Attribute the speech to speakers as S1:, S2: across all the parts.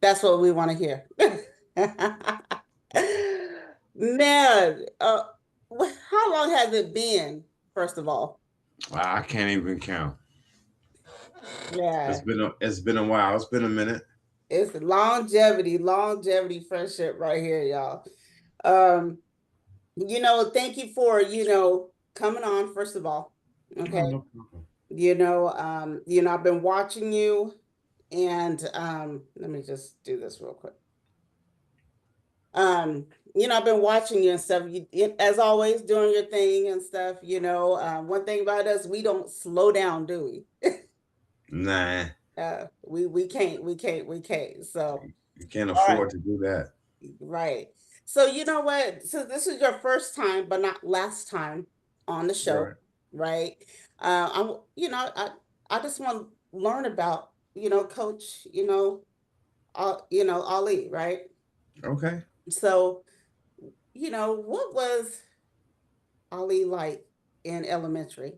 S1: That's what we want to hear. Man, how long has it been, first of all?
S2: I can't even count.
S1: Yeah,
S2: It's been a while. It's been a minute.
S1: it's longevity friendship right here, y'all. Um, thank you for, coming on, first of all.
S2: Oh,
S1: Okay.
S2: no problem.
S1: I've been watching you, and let me just do this real quick. Um, I've been watching you and stuff. As always, doing your thing and stuff. One thing about us, we don't slow down, do we?
S2: Nah,
S1: We can't. So,
S2: you can't
S1: all right,
S2: afford to do that.
S1: right. So you know what? So this is your first time, but not last time on the show,
S2: Right.
S1: right? I just want to learn about, Coach, Ali, right?
S2: Okay.
S1: So, what was Ali like in elementary?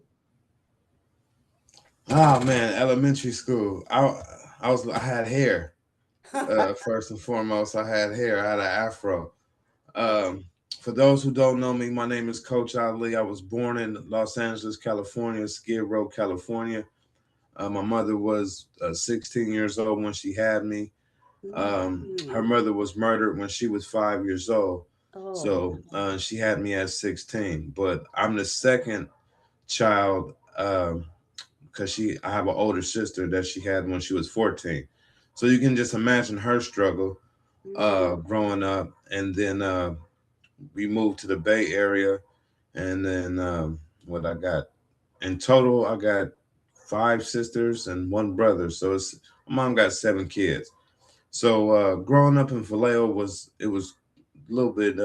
S2: Oh man, elementary school. I had hair. First and foremost, I had hair. I had an afro. Um, for those who don't know me, my name is Coach Ali. I was born in Los Angeles, California, Skid Row, California. My mother was 16 years old when she had me. Her
S1: Mm.
S2: mother was murdered when she was 5 years old.
S1: Oh,
S2: So she had me at 16. But I'm the second child because I have an older sister that she had when she was 14. So you can just imagine her struggle
S1: mm.
S2: growing up. And then we moved to the Bay Area. And then what I got in total, I got five sisters and one brother. So my mom got seven kids. So growing up in Vallejo was a little bit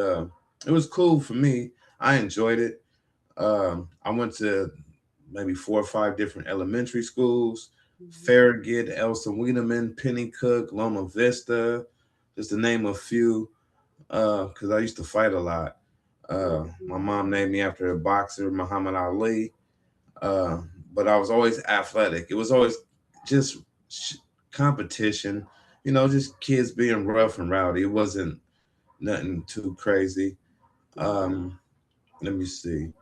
S2: it was cool for me. I enjoyed it. I went to maybe four or five different elementary schools:
S1: Mhm.
S2: Farragut, Elson Wiedemann, Pennycook, Loma Vista, just to name a few. Because I used to fight a lot. My mom named me after a boxer, Muhammad Ali. Uh, but I was always athletic. It was always just sh- competition, just kids being rough and rowdy. It wasn't nothing too crazy.
S1: Mhm.
S2: Um, Let me see.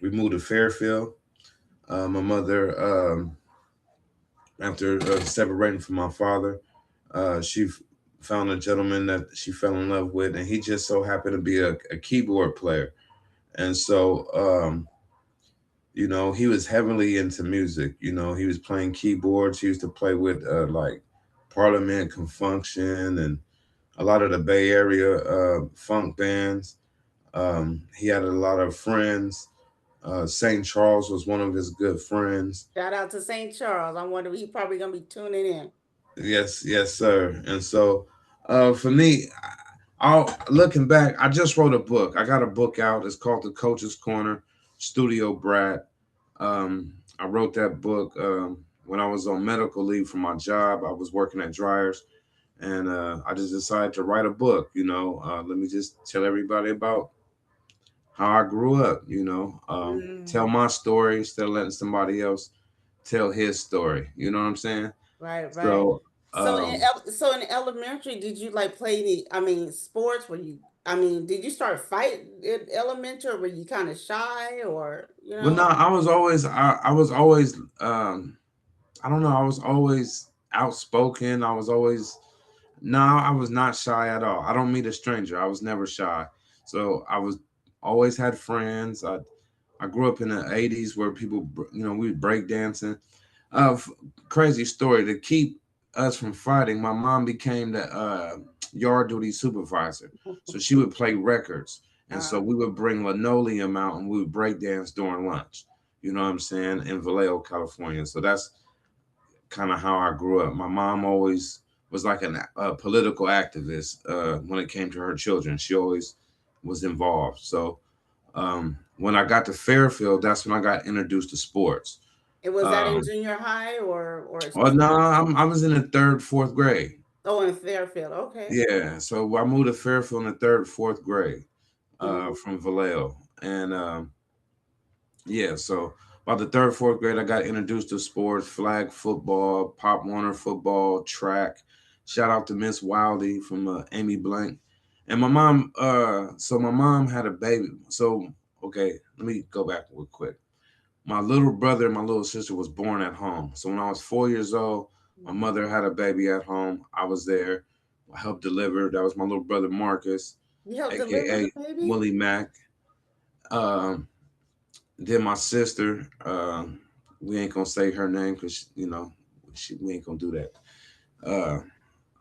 S2: We moved to Fairfield. My mother, after separating from my father, she found a gentleman that she fell in love with, and he just so happened to be a keyboard player. And so, he was heavily into music. He was playing keyboards. He used to play with like Parliament, Confunction, and a lot of the Bay Area funk bands. He had a lot of friends. St. Charles was one of his good friends.
S1: Shout out to St. Charles. I wonder he probably gonna be tuning in.
S2: Yes, yes, sir. And so, for me, looking back, I just wrote a book. I got a book out. It's called The Coach's Corner, Studio Brat. I wrote that book when I was on medical leave from my job. I was working at Dryers, and I just decided to write a book. Let me just tell everybody about how I grew up. Tell
S1: Mm.
S2: my story instead of letting somebody else tell his story. You know what I'm saying?
S1: Right, right.
S2: So,
S1: So
S2: um,
S1: in elementary, did you like play any? I mean, sports? Were you? I mean, did you start fighting in elementary? Or were you kind of shy, or
S2: well, no, I was always, I don't know, I was always outspoken. No, I was not shy at all. I don't meet a stranger. I was never shy. So I was always had friends. I grew up in the '80s where people, we were break dancing. Crazy story to keep us from fighting. My mom became the yard duty supervisor, so she would play records, and so
S1: uh,
S2: we would bring linoleum out and we would break dance during lunch. You know what I'm saying? In Vallejo, California. So that's kind of how I grew up. My mom always was like a political activist when it came to her children. She always was involved. So when I got to Fairfield, that's when I got introduced to sports.
S1: it was that in
S2: Um,
S1: junior high or
S2: oh no, I was in the third, fourth grade.
S1: oh in Fairfield? Okay.
S2: Yeah, so I moved to Fairfield in the third, fourth grade
S1: Mhm.
S2: from Vallejo, and yeah, so by the third, fourth grade, I got introduced to sports: flag football, Pop Warner football, track. Shout out to Miss Wildy from Amy Blank. And my mom, so my mom had a baby. So, okay, let me go back real quick. My little brother and my little sister was born at home. So when I was 4 years old, my mother had a baby at home. I was there. I helped deliver. That was my little brother Marcus,
S1: You helped deliver the
S2: aka
S1: baby?
S2: Willie Mack. Um, then my sister, we ain't gonna say her name because we ain't gonna do that. Uh,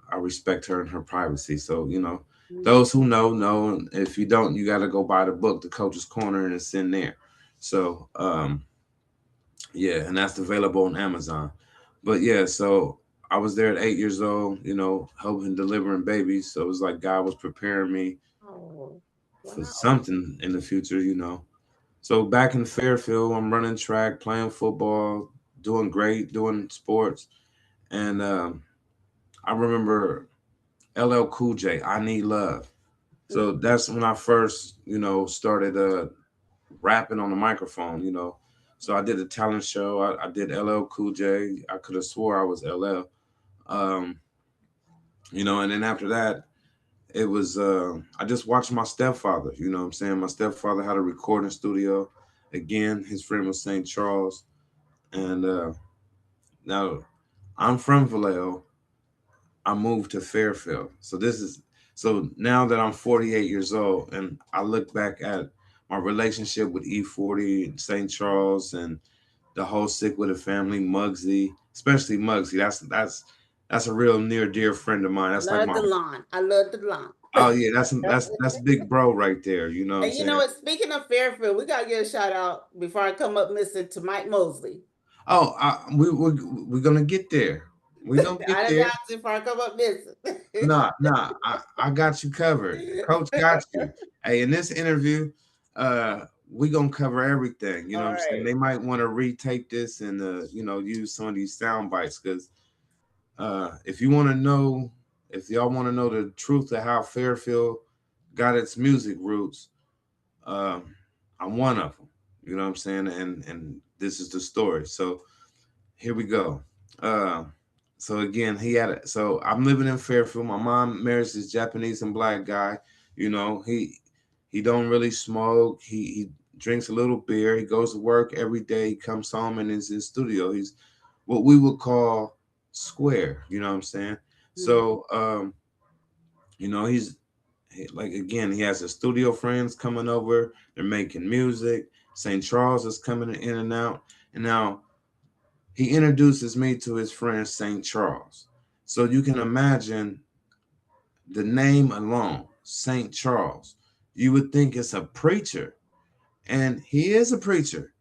S2: I respect her and her privacy. So
S1: Mm.
S2: those who know, and if you don't, you got to go buy the book, The Coach's Corner, and it's in there. So yeah, and that's available on Amazon. But yeah, so I was there at 8 years old, helping delivering babies. So it was like God was preparing me
S1: Oh,
S2: for
S1: wow.
S2: something in the future. So back in Fairfield, I'm running track, playing football, doing great, doing sports, and I remember LL Cool J, I Need Love. So that's when I first, started rapping on the microphone. So I did a talent show. I did LL Cool J. I could have swore I was LL. Um, and then after that, it was I just watched my stepfather. You know what I'm saying? My stepfather had a recording studio. Again, his friend was St. Charles. And now I'm from Vallejo. I moved to Fairfield. So now that I'm 48 years old and I look back at my relationship with E40 and St. Charles and the whole Sick with a Family, Muggsy, especially Muggsy. That's a real near dear friend of mine. That's like
S1: Love
S2: my
S1: the lawn. I love the lawn.
S2: oh yeah, that's big bro right there. You know what I'm
S1: And you know
S2: saying?
S1: what? Speaking of Fairfield, we gotta get a shout out before I come up missing to Mike Mosley.
S2: Oh, we're gonna get there. We're gonna get
S1: I done
S2: there.
S1: got you before I come up missing.
S2: Nah, I got you covered. Coach got you. Hey, in this interview, we gonna cover everything. You know
S1: All
S2: what I'm saying?
S1: right.
S2: They might want to retake this and use some of these sound bites because if you want to know, if y'all want to know the truth of how Fairfield got its music roots, uh, I'm one of them. You know what I'm saying? And this is the story. So here we go. Uh, so again, so I'm living in Fairfield. My mom marries this Japanese and black guy. He don't really smoke. He drinks a little beer. He goes to work every day. He comes home and is in studio. He's what we would call square. You know what I'm saying?
S1: Mm.
S2: So like again, he has his studio friends coming over. They're making music. St. Charles is coming in and out. And now he introduces me to his friend St. Charles. So you can imagine the name alone, St. Charles. You would think it's a preacher, and he is a preacher.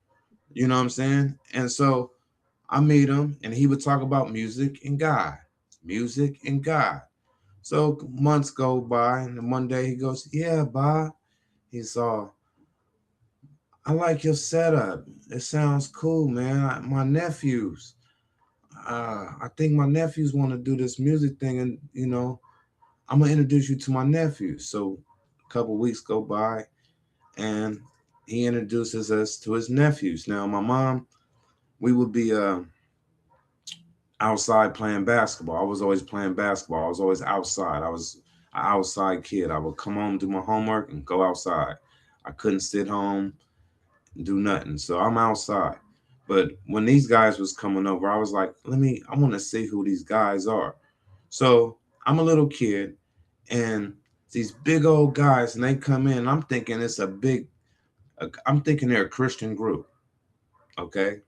S2: You know what I'm saying? And so I meet him, and he would talk about music and God, music and God. So months go by, and one day he goes, "Yeah, Bob." He saw, "I like your setup. It sounds cool, man. My nephews, I think my nephews want to do this music thing, and I'm gonna introduce you to my nephews." So a couple weeks go by, and he introduces us to his nephews. Now my mom, we would be outside playing basketball. I was always playing basketball. I was always outside. I was an outside kid. I would come home, do my homework, and go outside. I couldn't sit home and do nothing, so I'm outside. But when these guys was coming over, I was like, I want to see who these guys are. So I'm a little kid, and these big old guys, and they come in. I'm thinking it's a big. I'm thinking they're a Christian group. Okay,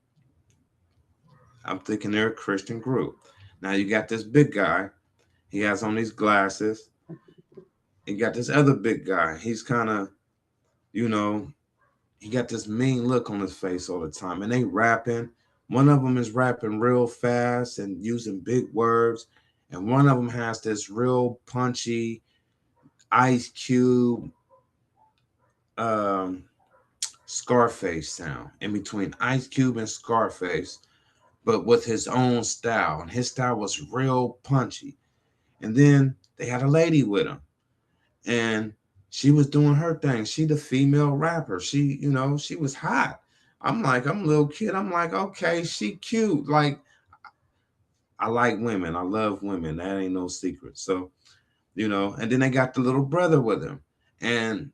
S2: I'm thinking they're a Christian group. Now you got this big guy. He has on these glasses. You got this other big guy. He's kind of, you know, he got this mean look on his face all the time, and they rapping. One of them is rapping real fast and using big words, and one of them has this real punchy Ice Cube um, Scarface sound in between Ice Cube and Scarface, but with his own style, and his style was real punchy. And then they had a lady with him, and she was doing her thing. She the female rapper. She was hot. I'm like, I'm a little kid. I'm like, okay, she cute. Like I like women. I love women. That ain't no secret. So, and then they got the little brother with him. And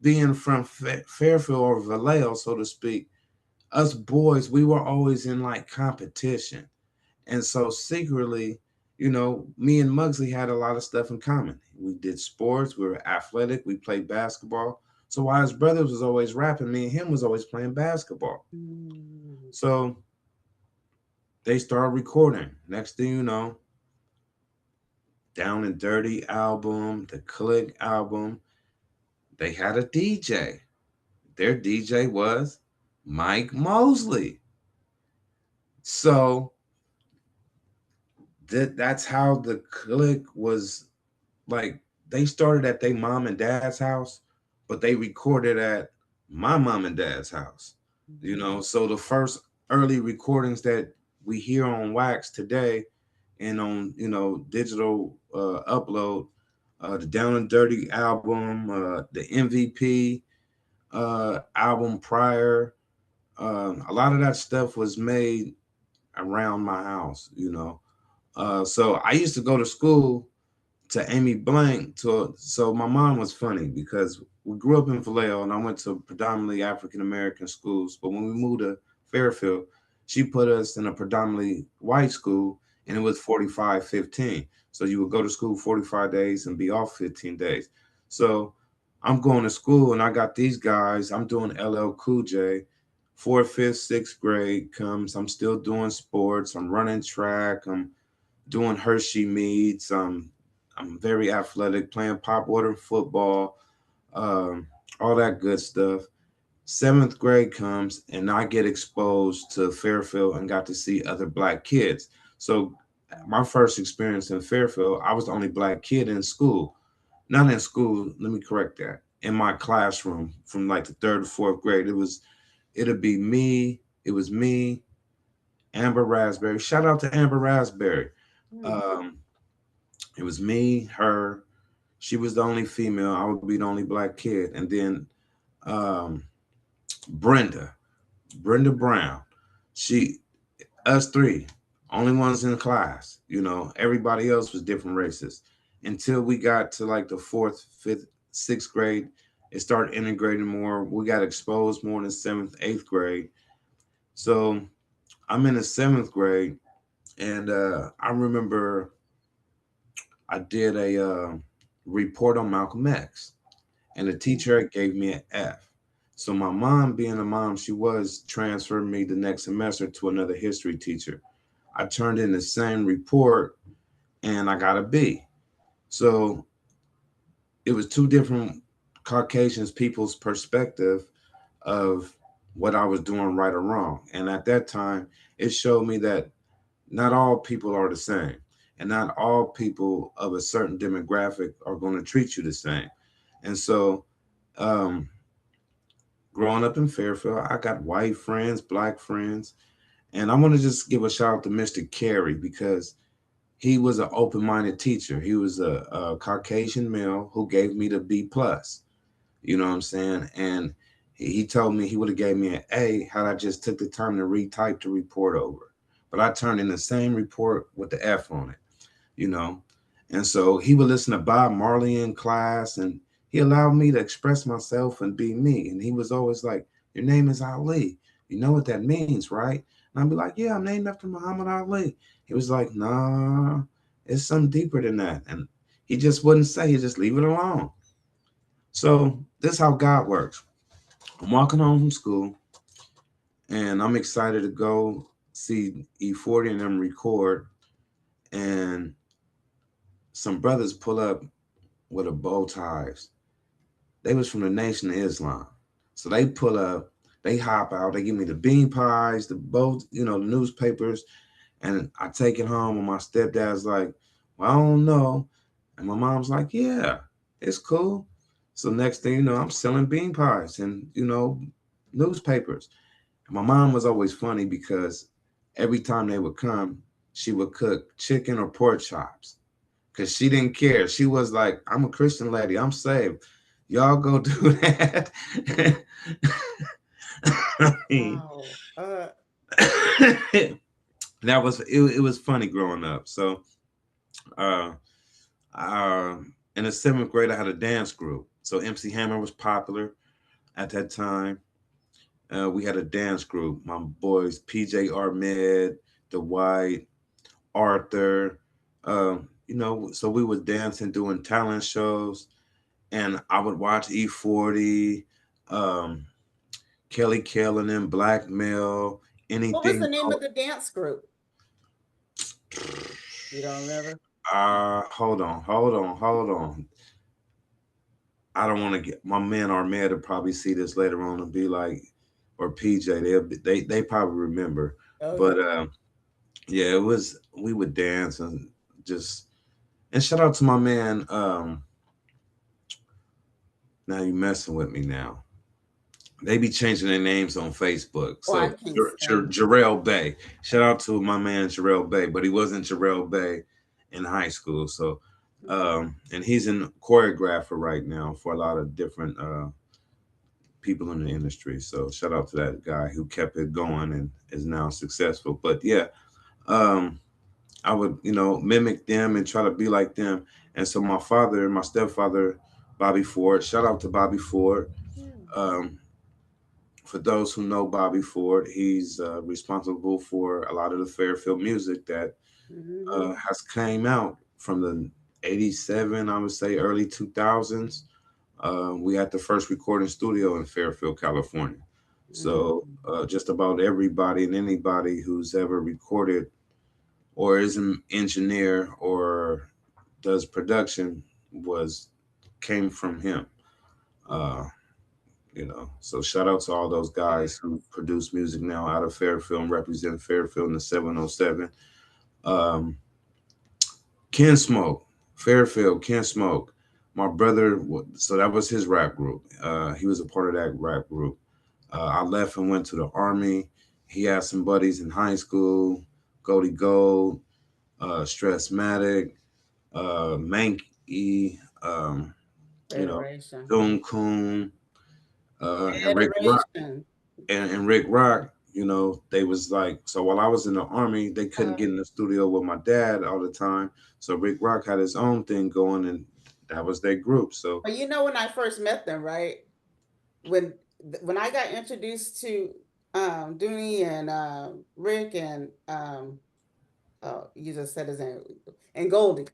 S2: being from Fairfield or Vallejo, so to speak, us boys, we were always in like competition. And so secretly, me and Muggsy had a lot of stuff in common. We did sports, we were athletic, we played basketball. So while his brothers was always rapping, me and him was always playing basketball.
S1: Mm.
S2: So they started recording. Next thing you know, Down and Dirty album, the Click album, they had a DJ. Their DJ was Mike Mosley. So that's how the Click was. Like, they started at their mom and dad's house, but they recorded at my mom and dad's house. So the first early recordings that we hear on wax today and on digital upload, the Down and Dirty album, the MVP album prior, a lot of that stuff was made around my house. So I used to go to school to Amy Blank. So my mom was funny because we grew up in Vallejo and I went to predominantly African American schools. But when we moved to Fairfield, she put us in a predominantly white school, and it was 45-15. So you would go to school 45 days and be off 15 days. So I'm going to school and I got these guys. I'm doing LL Cool J. Fourth, fifth, sixth grade comes. I'm still doing sports. I'm running track. I'm doing Hershey meets. I'm very athletic, playing pop water football, um, all that good stuff. Seventh grade comes, and I get exposed to Fairfield and got to see other black kids. So, my first experience in Fairfield, I was the only black kid in school. Not in school, let me correct that. In my classroom from like the third to fourth grade, it'd be me. It was me, Amber Raspberry. Shout out to Amber Raspberry.
S1: Mm.
S2: Um, it was me, her. She was the only female. I would be the only black kid. And then um, Brenda, Brenda Brown. She, us three, only ones in class. Everybody else was different races. Until we got to like the fourth, fifth, sixth grade, it started integrating more. We got exposed more in the seventh, eighth grade. So I'm in the seventh grade, and I remember I did a report on Malcolm X, and the teacher gave me an F. So my mom, being a mom, she was transferring me the next semester to another history teacher. I turned in the same report and I got a B. So it was two different Caucasians people's perspective of what I was doing right or wrong. And at that time, it showed me that not all people are the same, and not all people of a certain demographic are going to treat you the same. And so, um, growing up in Fairfield, I got white friends, black friends, and I want to just give a shout out to Mr. Carey because he was an open-minded teacher. He was a Caucasian male who gave me the B plus. You know what I'm saying? And he told me he would have gave me an A had I just took the time to retype the report over. But I turned in the same report with the F on it, you know. And so he would listen to Bob Marley in class, and he allowed me to express myself and be me. And he was always like, "Your name is Ali. You know what that means, right?" And I'd be like, "Yeah, I'm named after Muhammad Ali." He was like, "Nah, it's something deeper than that." And he just wouldn't say, he'd just leave it alone. So this is how God works. I'm walking home from school, and I'm excited to go see E40 and them record. And some brothers pull up with a bow ties. They was from the Nation of Islam. So they pull up, they hop out, they give me the bean pies, the bow, the newspapers, and I take it home. And my stepdad's like, "Well, I don't know," and my mom's like, "Yeah, it's cool." So next thing you know, I'm selling bean pies and newspapers. And my mom was always funny because every time they would come, she would cook chicken or pork chops because she didn't care. She was like, "I'm a Christian lady. I'm saved. Y'all go do that." I mean,
S1: Wow.
S2: That was it was funny growing up. So uh, uh, in the seventh grade, I had a dance group. So MC Hammer was popular at that time. We had a dance group. My boys, PJ Ahmed, Dwight, Arthur. So we would dance and doing talent shows, and I would watch E40, um, Kelly Kell and them, Blackmail,
S1: What was the
S2: anything.
S1: name of the dance group? You don't remember?
S2: Hold on. I don't want to get my man Ahmed to probably see this later on and be like, or PJ, they probably remember,
S1: Oh yeah.
S2: but yeah, it was we would dance and just and shout out to my man. Now you messing with me now. They be changing their names on Facebook.
S1: Oh, I
S2: So
S1: can't stand him.
S2: Jarrell Bay. Shout out to my man Jarrell Bay, but he wasn't Jarrell Bay in high school. So and he's in choreographer right now for a lot of different people in the industry. So shout out to that guy who kept it going and is now successful. But yeah, um, I would, mimic them and try to be like them. And so my stepfather, Bobby Ford, shout out to Bobby Ford.
S1: Hmm.
S2: Um, for those who know Bobby Ford, he's responsible for a lot of the Fairfield music that
S1: Mm-hmm.
S2: has came out from the 87, I would say early 2000s. We had the first recording studio in Fairfield, California. So
S1: Mm-hmm.
S2: just about everybody and anybody who's ever recorded or is an engineer or does production was came from him. Uh, so shout out to all those guys who produce music now out of Fairfield and represent Fairfield in the 707. Um, Ken Smoke, Fairfield, Ken Smoke. My brother, so that was his rap group. He was a part of that rap group. I left and went to the army. He had some buddies in high school, Goldie Gold, Stressmatic, Mank E, you know,
S1: Federation.
S2: Doom Coon, and Rick Rock.
S1: Federation.
S2: And Rick Rock, they was like, so while I was in the army, they couldn't
S1: Uh,
S2: get in the studio with my dad all the time. So Rick Rock had his own thing going, and that was their group. So,
S1: but you know when I first met them, right? When when I got introduced to Dooney and Rick and you just said his name, and Goldie,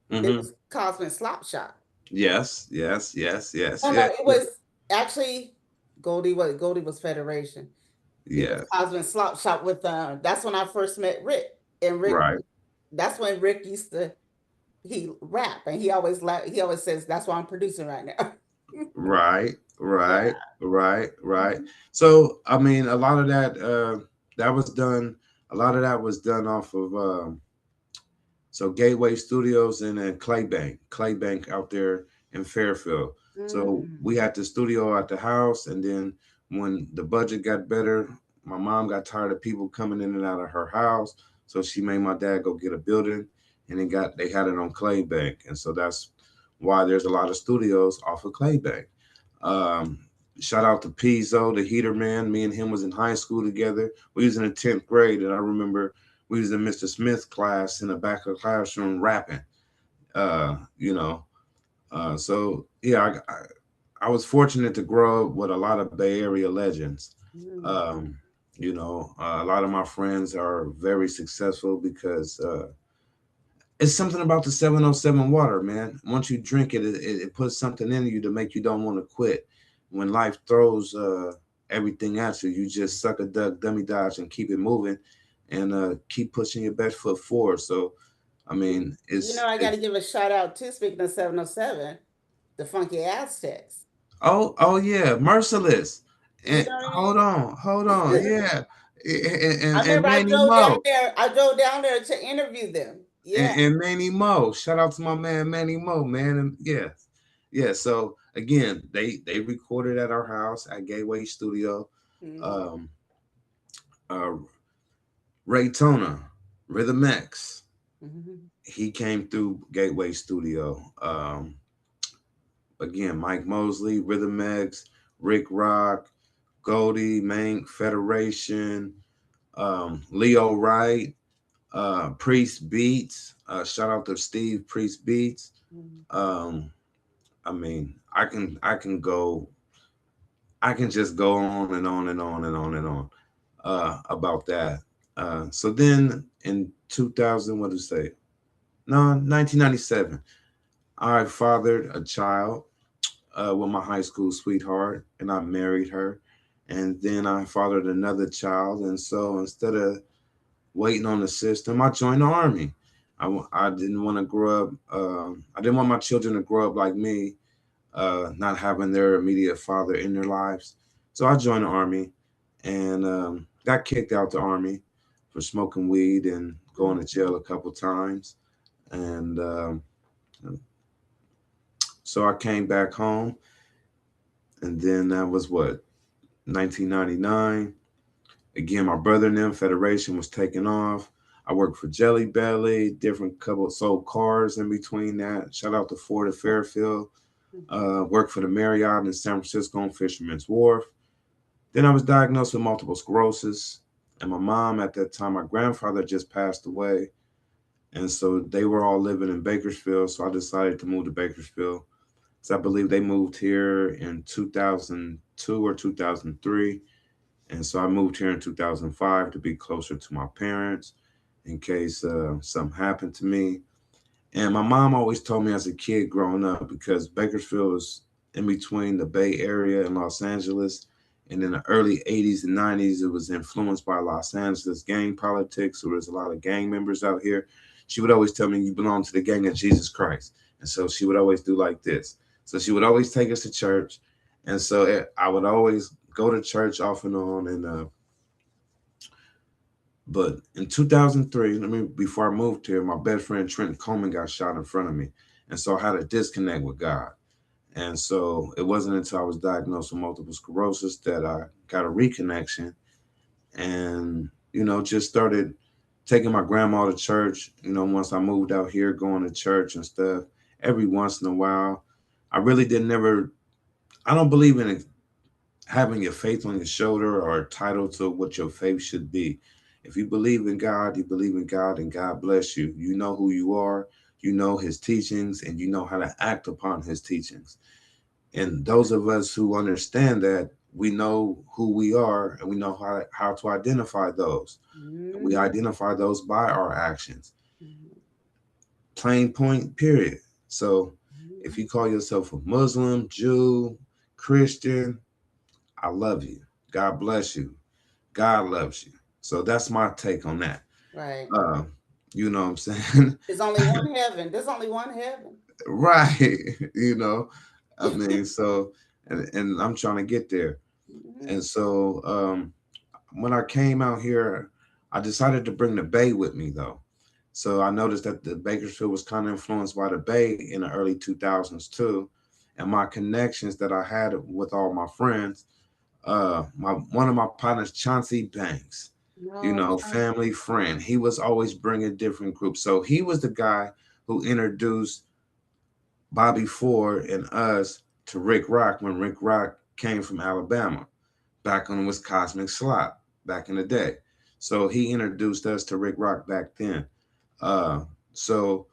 S1: it
S2: hmm
S1: was Cosmic Slop Shop.
S2: yes, yes, yes, yes,
S1: No, no,
S2: yes,
S1: it was actually Goldie was Federation. It was
S2: yeah,
S1: Cosmic Slop Shop with that's when I first met Rick. And Rick,
S2: right,
S1: that's when Rick used to he rap and he always says that's why I'm producing right now.
S2: right,
S1: Yeah.
S2: right, right.
S1: Mhm.
S2: So, I mean, a lot of that, that was done. A lot of that was done off of so Gateway Studios and then Claybank out there in Fairfield. So
S1: Mm.
S2: we had the studio at the house, and then when the budget got better, my mom got tired of people coming in and out of her house, so she made my dad go get a building, and they had it on Claybank, and so that's why there's a lot of studios off of Claybank. Um, Shout out to Pizzo, the heater man. Me and him was in high school together. We was in the 10th grade, and I remember we was in Mr. Smith's class in the back of the classroom rapping. Uh, you know, so yeah, I was fortunate to grow up with a lot of Bay Area legends.
S1: Mm.
S2: Um, a lot of my friends are very successful because it's something about the 707 water, man. Once you drink it, it puts something in you to make you don't want to quit. When life throws everything at you, you just suck a duck, dummy dodge, and keep it moving, and keep pushing your best foot forward. So, I mean,
S1: You know, I got to give a shout out too. Speaking of 707, the Funky Aztecs.
S2: oh yeah, merciless.
S1: You
S2: And
S1: know what
S2: hold
S1: I
S2: on,
S1: mean?
S2: yeah,
S1: I
S2: and
S1: remember
S2: Manny Mo.
S1: I drove down there to interview them. Yeah.
S2: And Manny Mo. Shout out to my man Manny Mo, man. And yeah. So again, they recorded at our house at Gateway Studio.
S1: Mhm.
S2: Um, uh, Ray Tona, Rhythm X,
S1: Mhm.
S2: he came through Gateway Studio. Again, Mike Mosley, Rhythm X, Rick Rock, Goldie, Mank, Federation, Leo Wright. Priest Beats. Shout out to Steve Priest Beats.
S1: Mhm.
S2: Um, I mean, I can just go on and on and on and on and on about that. So then in 2000, what did it say? No, 1997, I fathered a child with my high school sweetheart, and I married her. And then I fathered another child. And so instead of waiting on the system, I joined the army. I didn't want to grow up. I didn't want my children to grow up like me, not having their immediate father in their lives. So I joined the army and got kicked out the army for smoking weed and going to jail a couple times. And so I came back home, and then that was what, 1999. Again, my brother and them Federation was taking off. I worked for Jelly Belly, different couple sold cars in between that. Shout out to Ford of Fairfield. Worked for the Marriott in San Francisco on Fisherman's Wharf. Then I was diagnosed with multiple sclerosis. And my mom, at that time, my grandfather just passed away. And so they were all living in Bakersfield. So I decided to move to Bakersfield. So I believe they moved here in 2002 or 2003. And so I moved here in 2005 to be closer to my parents in case something happened to me. And my mom always told me as a kid growing up, because Bakersfield was in between the Bay Area and Los Angeles. And in the early 80s and 90s, it was influenced by Los Angeles gang politics. So there's a lot of gang members out here. She would always tell me, you belong to the gang of Jesus Christ. And so she would always do like this. So she would always take us to church. And so I would always go to church off and on. And but in 2003, I mean, before I moved here, my best friend Trenton Coleman got shot in front of me. And so I had a disconnect with God. And so it wasn't until I was diagnosed with multiple sclerosis that I got a reconnection and, just started taking my grandma to church. Once I moved out here, going to church and stuff every once in a while. I really didn't never, I don't believe in having your faith on your shoulder or a title to what your faith should be. If you believe in God, you believe in God, and God bless you. You know who you are, you know His teachings, and you know how to act upon His teachings. And those of us who understand that, we know who we are and we know how to identify those. And we
S1: Mhm.
S2: identify those by our actions.
S1: Mhm.
S2: Plain point, period. So if
S1: Mhm.
S2: you call yourself a Muslim, Jew, Christian, I love you. God bless you. God loves you. So that's my take on that.
S1: Right.
S2: Uh, you know what I'm saying?
S1: There's only one heaven. There's only one heaven.
S2: Right. you know, I mean, so, and I'm trying to get there.
S1: Mhm.
S2: And so when I came out here, I decided to bring the Bay with me though. So I noticed that the Bakersfield was kind of influenced by the Bay in the early 2000s too. And my connections that I had with all my friends, my one of my partners, Chauncey Banks,
S1: No, Chauncey.
S2: family friend, he was always bringing different groups. So he was the guy who introduced Bobby Ford and us to Rick Rock when Rick Rock came from Alabama back when it was Cosmic Slop back in the day. So he introduced us to Rick Rock back then. Uh, so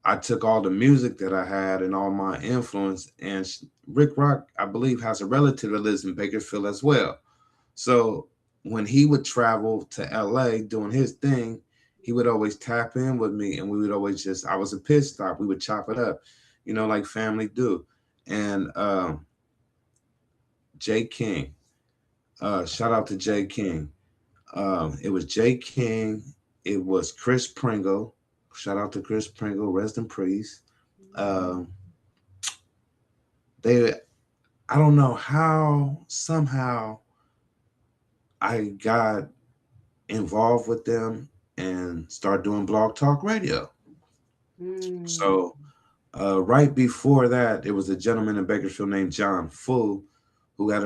S2: I took all the music that I had and all my influence, and Rick Rock, I believe, has a relative that lives in Bakersfield as well. So when he would travel to LA doing his thing, he would always tap in with me, and we would always I was a pit stop. We would chop it up, like family do. And Jay King, shout out to Jay King. It was Jay King. It was Chris Pringle. Shout out to Chris Pringle. Rest in peace. Um, they, I don't know how, somehow I got involved with them and started doing Blog Talk Radio.
S1: Mm.
S2: So right before that, there was a gentleman in Bakersfield named John Fu who had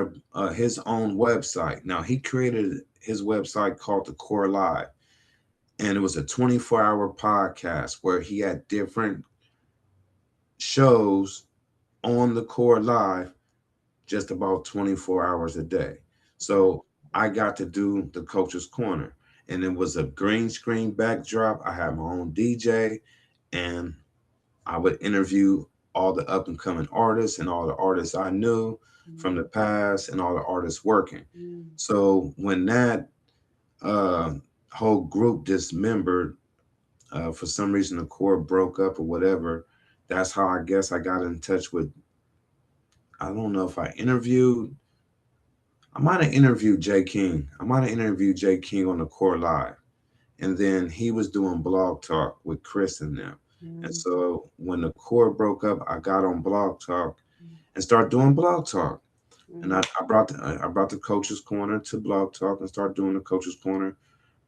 S2: his own website. Now he created his website called The Core Live, and it was a 24-hour podcast where he had different shows on the Core Live just about 24 hours a day. So I got to do the Coach's Corner. and it was a green screen backdrop. I had my own DJ, and I would interview all the up and coming artists and all the artists I knew from the
S1: Mm,
S2: past and all the artists working.
S1: mm,
S2: So when that uh, whole group dismembered, for some reason the core broke up or whatever, that's how I guess I got in touch with. I don't know if I interviewed. I might have interviewed Jay King. I might have interviewed Jay King on the Core Live, and then he was doing Blog Talk with Chris and them. And
S1: mm,
S2: so when the core broke up, I got on Blog Talk
S1: mm,
S2: and started doing Blog Talk. And
S1: mm,
S2: I brought the Coaches Corner to Blog Talk and started doing the Coaches Corner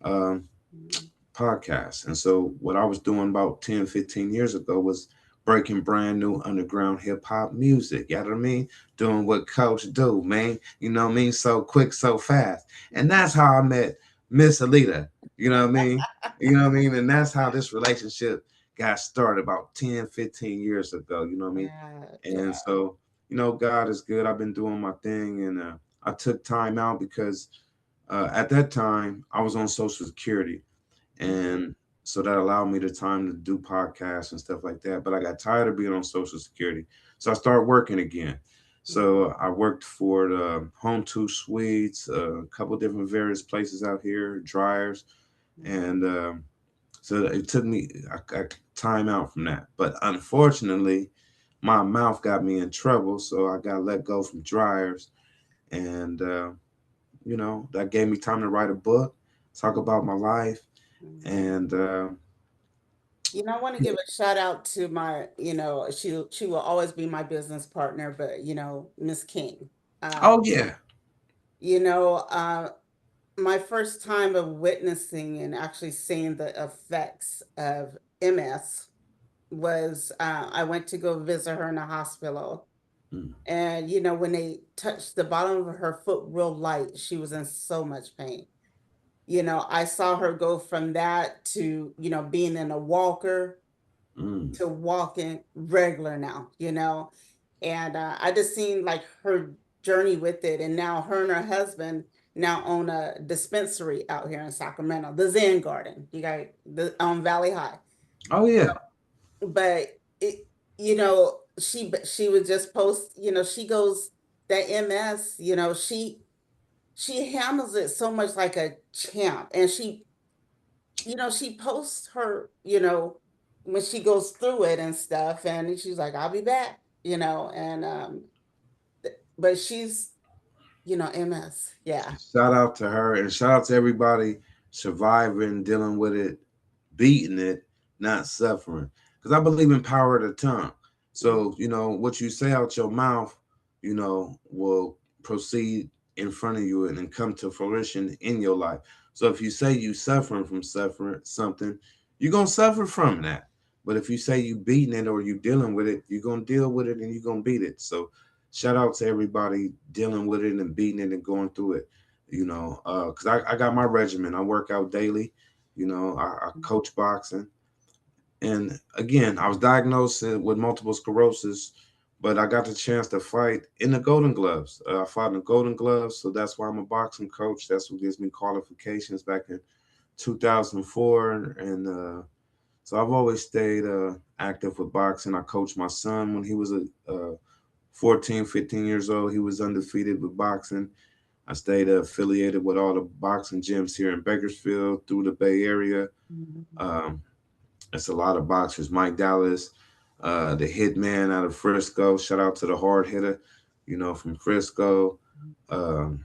S2: um,
S1: mm,
S2: podcast. And so what I was doing about 10, 15 years ago was breaking brand new underground hip hop music. You know what I mean? Doing what Coach do, man. You know what I mean? So quick, so fast. And that's how I met Miss Alita. You know what I mean? You know what I mean? And that's how this relationship got started about 10, 15 years ago. You know what I mean?
S1: yeah,
S2: And
S1: yeah.
S2: so, God is good. I've been doing my thing, and I took time out because at that time I was on Social Security,
S1: Mhm,
S2: and so that allowed me the time to do podcasts and stuff like that. But I got tired of being on Social Security, so I started working again.
S1: mhm,
S2: So I worked for the Home Two Suites, a couple different various places out here, dryers,
S1: mhm.
S2: and so it took me time out from that. But unfortunately, my mouth got me in trouble, so I got let go from dryers, and that gave me time to write a book, talk about my life,
S1: Mhm.
S2: and
S1: I want to give a shout out to my, she will always be my business partner, but Miss King.
S2: oh
S1: Um,
S2: yeah.
S1: you know, uh, my first time of witnessing and actually seeing the effects of MS was I went to go visit her in the hospital.
S2: Mm,
S1: And, when they touched the bottom of her foot real light, she was in so much pain. I saw her go from that to, being in a walker
S2: mm,
S1: to walking regular now, and I just seen like her journey with it. And now her and her husband now own a dispensary out here in Sacramento, the Zen Garden. You got the on Valley High.
S2: oh yeah.
S1: But it, she would just post, she goes that MS, she handles it so much like a champ. And she posts her, when she goes through it and stuff, and she's like, I'll be back, and but she's, MS. Yeah.
S2: Shout out to her, and shout out to everybody surviving, dealing with it, beating it, not suffering. Because I believe in power of the tongue.
S1: Mm,
S2: So what you say out your mouth, will proceed in front of you and come to fruition in your life. So if you say you suffering from suffering something, you're gonna suffer from that. But if you say you beating it or you dealing with it, you're gonna deal with it and you're gonna beat it. So shout out to everybody dealing with it and beating it and going through it. Because I got my regimen. I work out daily. I coach boxing. And again, I was diagnosed with multiple sclerosis, but I got the chance to fight in the Golden Gloves. I fought in the Golden Gloves, so that's why I'm a boxing coach. That's what gives me qualifications back in 2004. And so I've always stayed active with boxing. I coached my son when he was 14, 15 years old. He was undefeated with boxing. I stayed affiliated with all the boxing gyms here in Bakersfield through the Bay Area.
S1: mhm,
S2: Um, it's a lot of boxers. Mike Dallas, the Hitman out of Frisco. Shout out to the hard hitter, from Frisco. The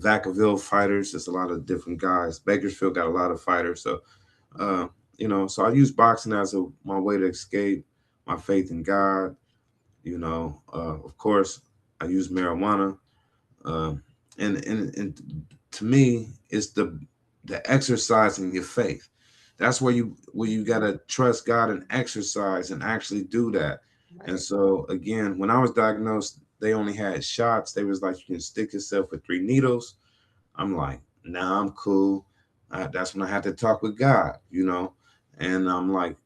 S2: Vacaville fighters. There's a lot of different guys. Bakersfield got a lot of fighters. So, uh, so I use boxing as my way to escape my faith in God. Of course, I use marijuana. Uh, and to me, it's the exercise in your faith. That's where you
S1: mhm.
S2: gotta trust God and exercise and actually do that. And
S1: Right.
S2: so again, when I was diagnosed, they only had shots. They was like, you can stick yourself with 3 needles. I'm like, nah, I'm cool. That's when I had to talk with God. And I'm like,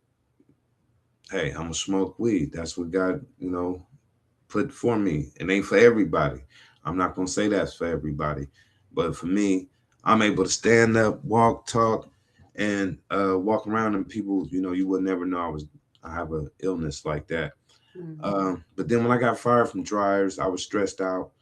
S2: hey, I'm gonna smoke weed. That's what God put for me. It ain't for everybody. I'm not gonna say that's for everybody, but for me, I'm able to stand up, walk, talk, and walk around, and people, you would never know I have a illness like that.
S1: Mhm.
S2: But then when I got fired from dryers, I was stressed out.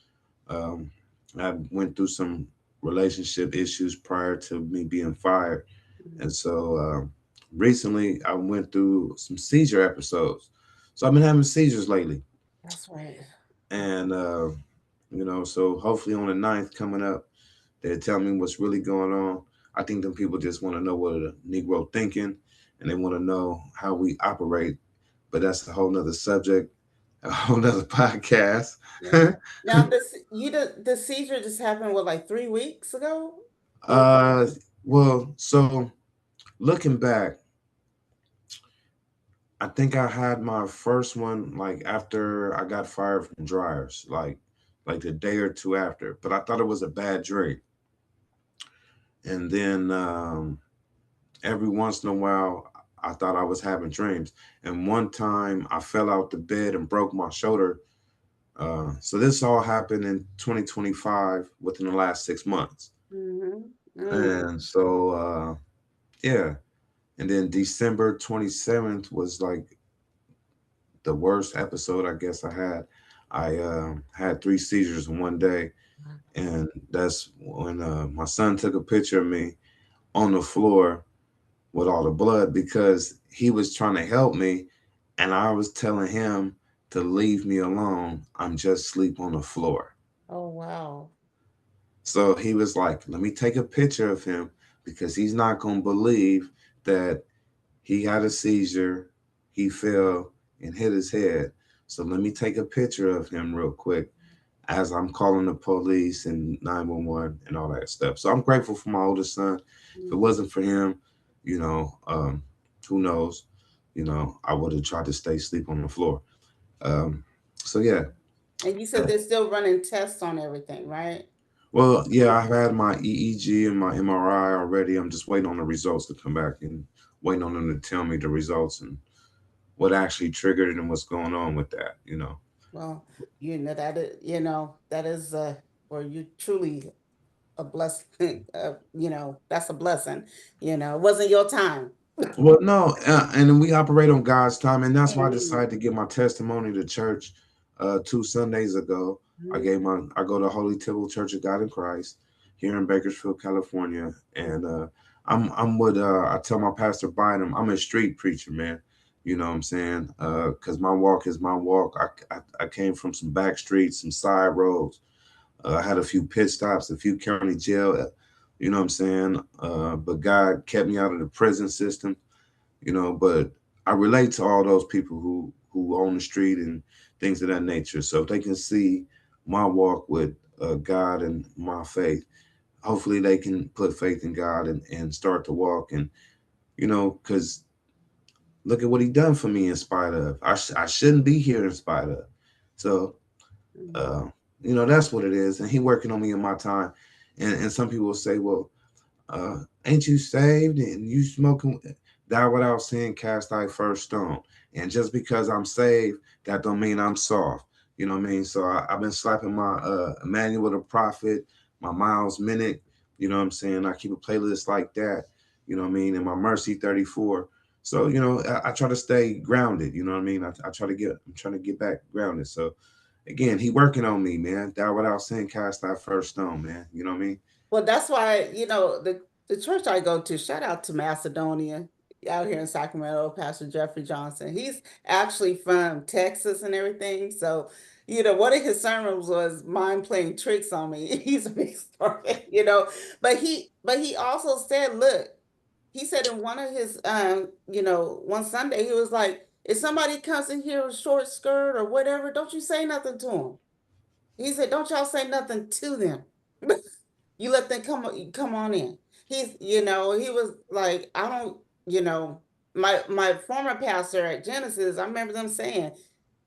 S2: Um, I went through some relationship issues prior to me being fired,
S1: Mhm.
S2: and so recently I went through some seizure episodes. So I've been having seizures lately,
S1: That's right.
S2: and so hopefully on the ninth coming up, they tell me what's really going on. I think them people just want to know what a Negro thinking, and they want to know how we operate. But that's a whole nother subject, a whole nother podcast.
S1: Yeah. Now the seizure just happened what, like 3 weeks ago? Or
S2: uh, well, so looking back, I think I had my first one like after I got fired from dryers, like the day or two after. But I thought it was a bad dream, and then every once in a while I thought I was having dreams. And one time I fell out the bed and broke my shoulder. So this all happened in 2025 within the last 6 months.
S1: Mhm. Mm.
S2: And so yeah. And then December 27th was like the worst episode I guess I had. I had 3 seizures in one day, and that's when my son took a picture of me on the floor with all the blood because he was trying to help me, and I was telling him to leave me alone. I'm just asleep on the floor.
S1: Oh wow.
S2: So he was like, let me take a picture of him because he's not going to believe that he had a seizure, he fell and hit his head. So let me take a picture of him real quick as I'm calling the police and 911 and all that stuff. So I'm grateful for my oldest son. If it
S1: Mm.
S2: wasn't for him, you know, who knows? I would have tried to stay asleep on the floor. Um, so yeah.
S1: And you
S2: Uh,
S1: said they're still running tests on everything, right?
S2: well, yeah, I've had my EEG and my MRI already. I'm just waiting on the results to come back and waiting on them to tell me the results and what actually triggered it and what's going on with that.
S1: Well, that is where you truly a blessing. That's a blessing. It wasn't your time.
S2: Well, no, and then we operate on God's time, and that's why I
S1: Mhm.
S2: decided to give my testimony to church 2 Sundays ago. I go to Holy Temple Church of God in Christ here in Bakersfield, California, and I'm with I tell my pastor Bynum I'm a street preacher, man. You know what I'm saying? Because my walk is my walk. I came from some back streets, some side roads. I had a few pit stops, a few county jail. You know what I'm saying? But God kept me out of the prison system. But I relate to all those people who own the street and things of that nature. So if they can see my walk with God and my faith, hopefully they can put faith in God and start to walk. And because look at what He done for me in spite of. I shouldn't be here in spite of. So
S1: Mhm.
S2: uh, that's what it is. And He working on me in my time. And some people will say, well, uh, ain't you saved and you smoking? Thou without sin cast thy first stone. And just because I'm saved, that don't mean I'm soft. You know what I mean? So I've been slapping my Emmanuel the Prophet, my Miles Minute. You know what I'm saying? I keep a playlist like that. You know what I mean? And my Mercy 34. So I try to stay grounded. You know what I mean? I try to I'm trying to get back grounded. So again, he working on me, man. Thou without sin cast thy first stone, man. You know what I mean?
S1: Well, that's why, the church I go to, shout out to Macedonia out here in Sacramento, Pastor Jeffrey Johnson. He's actually from Texas and everything. So, one of his sermons was mind playing tricks on me. He's a big story, but he also said, look, he said in one of his one Sunday, he was like, if somebody comes in here with a short skirt or whatever, don't you say nothing to them. He said, don't y'all say nothing to them. You let them come on in. He was like, I don't, my former pastor at Genesis, I remember them saying,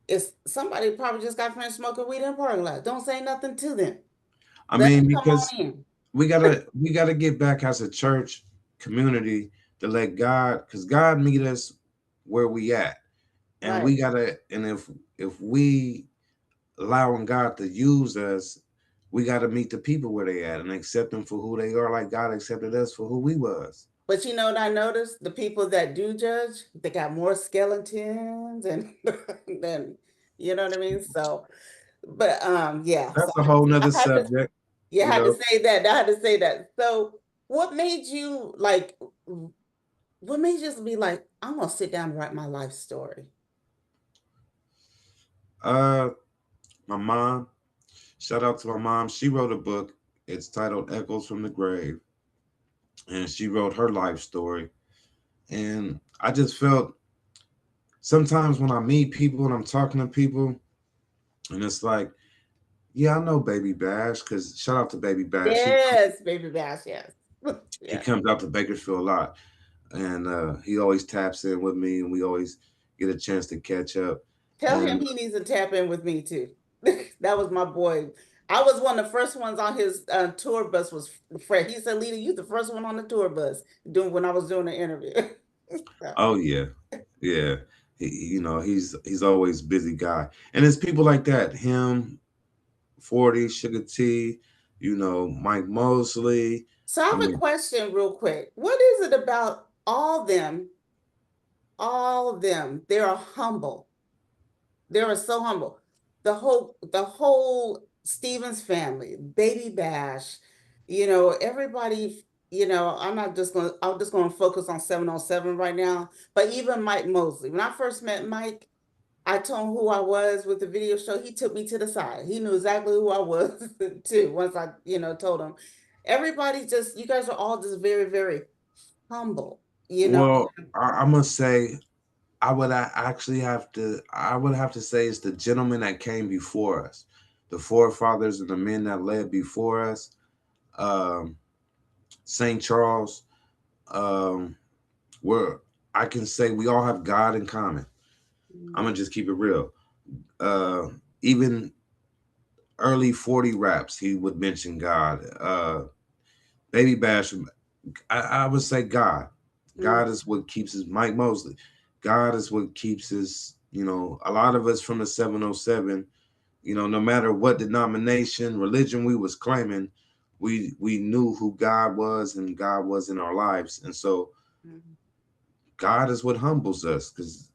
S1: if somebody probably just got finished smoking weed in the parking lot, don't say nothing to them.
S2: I
S1: Let them
S2: mean,
S1: come
S2: because
S1: on in.
S2: we gotta get back as a church community to let God, because God meet us where we at, and
S1: Right.
S2: we gotta, and if we allowing God to use us, we got to meet the people where they at and accept them for who they are, like God accepted us for who we was.
S1: But you know what I noticed? The people that do judge, they got more skeletons and than you know what I mean? So, but yeah, so
S2: That's a whole nother
S1: I had to
S2: subject,
S1: yeah,
S2: you
S1: I had to
S2: know.
S1: say that. I had to say that. So what made you like what made you just be like, I'm gonna sit down and write my life story?
S2: Uh, my mom. Shout out to my mom. She wrote a book. It's titled Echoes from the Grave, and she wrote her life story. And I just felt sometimes when I meet people and I'm talking to people, and it's like, yeah, I know Baby Bash, because shout out to Baby Bash.
S1: Yes, baby bash, yes.
S2: He
S1: Yeah.
S2: comes out to Bakersfield a lot, and he always taps in with me, and we always get a chance to catch up.
S1: Tell him
S2: And
S1: he needs to tap in with me too. That was my boy. I was one of the first ones on his tour bus was Fred. He said, Lita, you the first one on the tour bus doing when I was doing the interview. So,
S2: oh yeah, yeah, he's always busy guy, and it's people like that. Him, 40, Sugar T, Mike Mosley.
S1: so I
S2: I
S1: have a
S2: mean,
S1: question real quick. What is it about all of them, they are humble. They were so humble. The whole Stevens family, Baby Bash, everybody, I'm just gonna focus on 707 right now. But even Mike Mosley, when I first met Mike, I told him who I was with the video show. He took me to the side. He knew exactly who I was too, once I, told him. Everybody just, you guys are all just very, very humble, you know.
S2: well, I must say, I would have to say it's the gentlemen that came before us, the forefathers and the men that led before us. Um, St. Charles, um, where I can say we all have God in common. I'm gonna just keep it real. Uh, Even early 40 raps, he would mention God. Baby Bash, I would say God. God is what keeps his Mike Mosley. God is what keeps us, a lot of us from the 707, no matter what denomination, religion we was claiming, we knew who God was and God was in our lives. And so
S1: Mhm.
S2: God is what humbles us because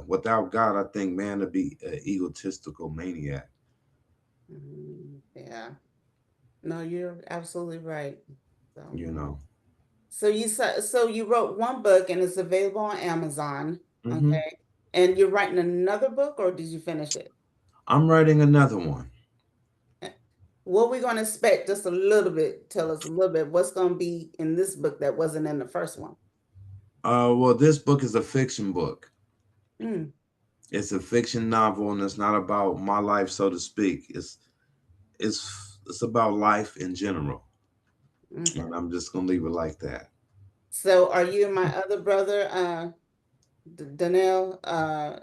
S2: without God, I think man would be an egotistical maniac,
S1: Yeah. No, you're absolutely right. So,
S2: you know.
S1: so you wrote one book and it's available on Amazon,
S2: hmm
S1: okay? And you're writing another book, or did you finish it?
S2: I'm writing another one.
S1: Eh, What we going to expect? Just a little bit. Tell us a little bit. What's going to be in this book that wasn't in the first one?
S2: Well, this book is a fiction book.
S1: Mm,
S2: It's a fiction novel, and it's not about my life, so to speak. It's about life in general,
S1: okay.
S2: and I'm just gonna leave it like that.
S1: So are you and my other brother, Donnell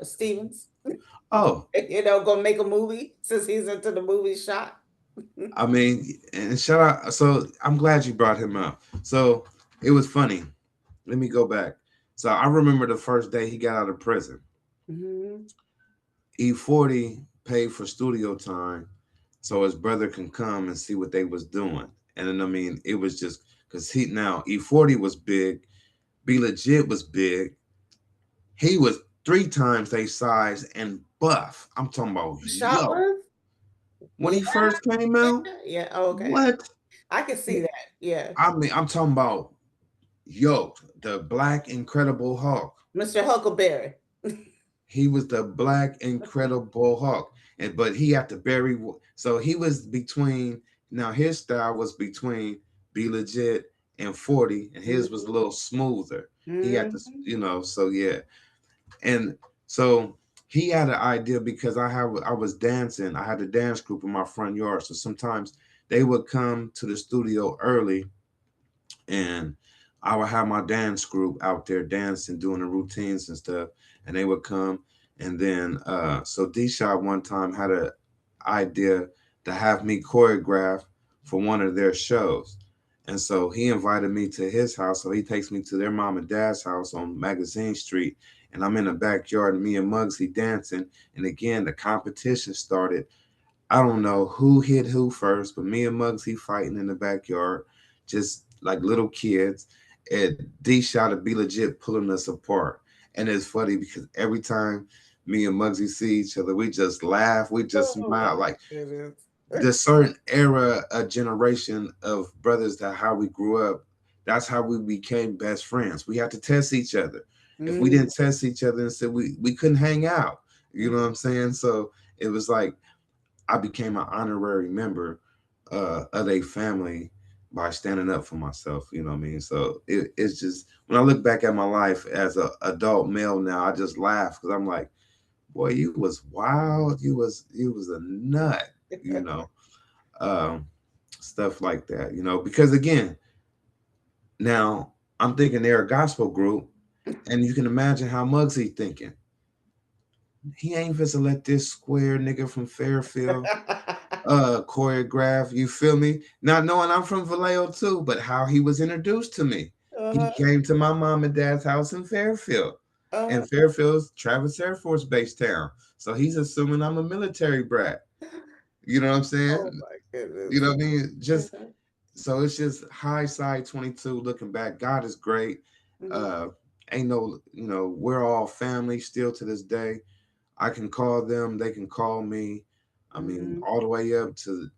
S1: Stevens,
S2: Oh,
S1: gonna make a movie since he's into the movie shot?
S2: I mean, and shout out. So I'm glad you brought him up. So it was funny. Let me go back. So I remember the first day he got out of prison.
S1: Mhm.
S2: E40 paid for studio time so his brother can come and see what they was doing. And then I mean, it was just because he now E40 was big, Be Legit was big. He was 3 times their size and buff. I'm talking about yo.
S1: Shotworth?
S2: When
S1: Yeah,
S2: he first came out,
S1: yeah. Oh, okay.
S2: what?
S1: I can see that. Yeah.
S2: I mean, I'm talking about yo, the Black Incredible Hulk.
S1: Mr. Huckleberry.
S2: He was the Black Incredible Hulk, and but he had to bury. So he was between. Now his style was between Be Legit and 40, and his was a
S1: Mhm.
S2: little smoother. He had to,
S1: Mhm.
S2: So yeah, and so he had an idea because I was dancing. I had a dance group in my front yard, so sometimes they would come to the studio early, and I would have my dance group out there dancing, doing the routines and stuff, and they would come. And then so D Shot one time had a idea to have me choreograph for one of their shows. And so he invited me to his house. So he takes me to their mom and dad's house on Magazine Street. And I'm in the backyard and me and Muggsy dancing. And again, the competition started. I don't know who hit who first, but me and Muggsy fighting in the backyard, just like little kids. And D shot to be legit pulling us apart. And it's funny because every time me and Muggsy see each other, we just laugh, we just
S1: Oh my
S2: smile. Like
S1: goodness.
S2: the certain era, a generation of brothers that how we grew up, that's how we became best friends. We had to test each other. If we
S1: Mm,
S2: didn't test each other and said we couldn't hang out, you
S1: mm,
S2: know what I'm saying? So it was like I became an honorary member of a family by standing up for myself. You know what I mean? So it's just when I look back at my life as a adult male now, I just laugh because I'm like, boy, you was wild. You was a nut. You know, um, stuff like that. You know, because again, now I'm thinking they're a gospel group, and you can imagine how Muggsy thinking. He ain't supposed to let this square nigga from Fairfield choreograph, you feel me? Not knowing I'm from Vallejo too, but how he was introduced to me. He
S1: uh-huh,
S2: came to my mom and dad's house in Fairfield.
S1: uh-huh.
S2: And Fairfield's Travis Air Force Base town. So he's assuming I'm a military brat. You know what I'm saying?
S1: Oh my goodness.
S2: You know what I mean? Just
S1: Mhm,
S2: so it's just high side 22 looking back. God is great.
S1: mhm,
S2: Uh ain't no, we're all family still to this day. I can call them, they can call me. I mean,
S1: mhm,
S2: all the way up to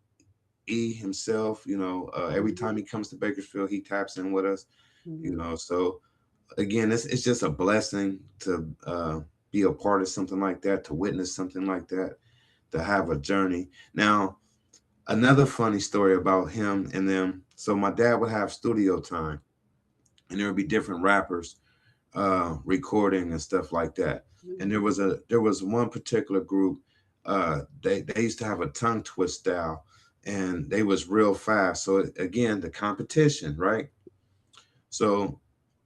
S2: E himself, every
S1: mhm,
S2: time he comes to Bakersfield, he taps in with us,
S1: mhm,
S2: So again, it's just a blessing to be a part of something like that, to witness something like that, to have a journey. Now, another funny story about him and them. So my dad would have studio time, and there would be different rappers recording and stuff like that. And
S1: mhm,
S2: there was one particular group. They used to have a tongue twist style, and they was real fast. So again, the competition, right? So